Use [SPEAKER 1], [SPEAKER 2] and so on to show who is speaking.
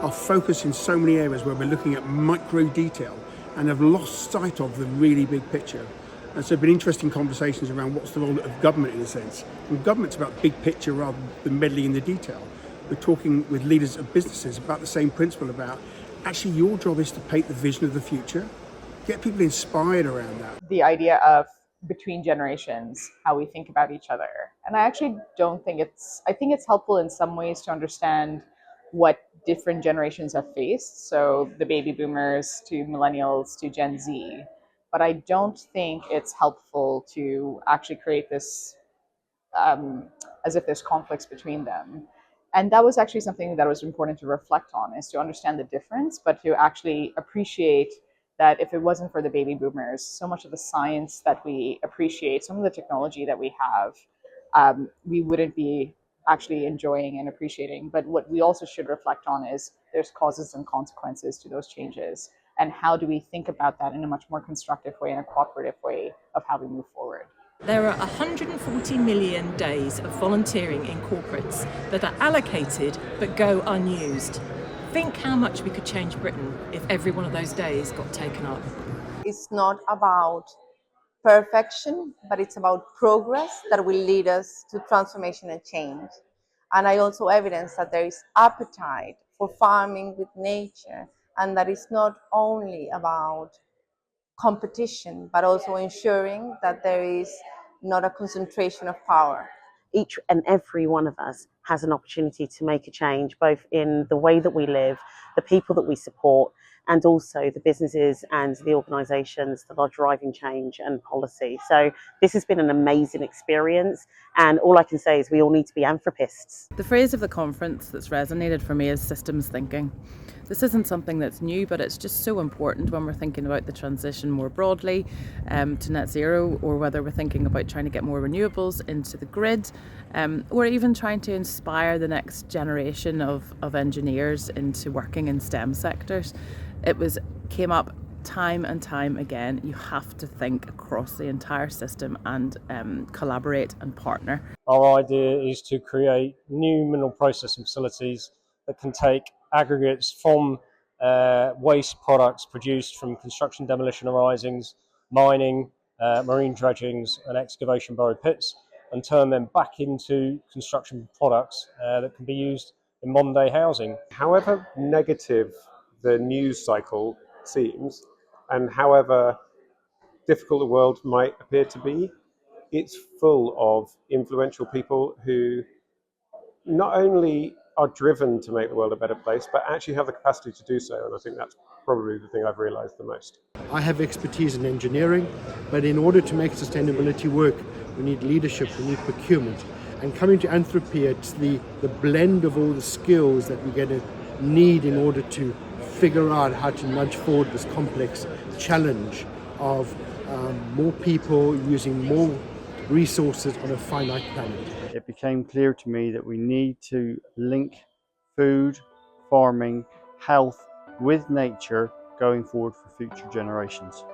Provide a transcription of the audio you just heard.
[SPEAKER 1] are focused in so many areas where we're looking at micro detail and have lost sight of the really big picture. And so there have been interesting conversations around what's the role of government in a sense. And government's about big picture rather than meddling in the detail. We're talking with leaders of businesses about the same principle about actually your job is to paint the vision of the future, get people inspired around that.
[SPEAKER 2] The idea of between generations, how we think about each other. And I actually don't think I think it's helpful in some ways to understand what different generations have faced. So the baby boomers to millennials to Gen Z. But I don't think it's helpful to actually create this as if there's conflicts between them. And that was actually something that was important to reflect on, is to understand the difference, but to actually appreciate that if it wasn't for the baby boomers, so much of the science that we appreciate, some of the technology that we have, we wouldn't be actually enjoying and appreciating. But what we also should reflect on is there's causes and consequences to those changes. And how do we think about that in a much more constructive way and a cooperative way of how we move forward?
[SPEAKER 3] There are 140 million days of volunteering in corporates that are allocated but go unused. Think how much we could change Britain if every one of those days got taken up.
[SPEAKER 4] It's not about perfection, but it's about progress that will lead us to transformation and change. And I also evidence that there is appetite for farming with nature, and that it's not only about competition, but also ensuring that there is not a concentration of power.
[SPEAKER 5] Each and every one of us has an opportunity to make a change, both in the way that we live, the people that we support, and also the businesses and the organisations that are driving change and policy. So this has been an amazing experience, and all I can say is we all need to be anthropists.
[SPEAKER 6] The phrase of the conference that's resonated for me is systems thinking. This isn't something that's new, but it's just so important when we're thinking about the transition more broadly to net zero, or whether we're thinking about trying to get more renewables into the grid, or even trying to inspire the next generation of engineers into working in STEM sectors. It came up time and time again. You have to think across the entire system and collaborate and partner.
[SPEAKER 7] Our idea is to create new mineral processing facilities that can take aggregates from waste products produced from construction demolition arisings, mining, marine dredgings and excavation buried pits, and turn them back into construction products that can be used in modern day housing.
[SPEAKER 8] However negative the news cycle seems, and however difficult the world might appear to be, it's full of influential people who not only are driven to make the world a better place, but actually have the capacity to do so. And I think that's probably the thing I've realized the most.
[SPEAKER 1] I have expertise in engineering, but in order to make sustainability work, we need leadership, we need procurement. And coming to Anthropy, it's the blend of all the skills that we're going to need in order to figure out how to nudge forward this complex challenge of more people using more resources on a finite planet.
[SPEAKER 9] It became clear to me that we need to link food, farming, health with nature going forward for future generations.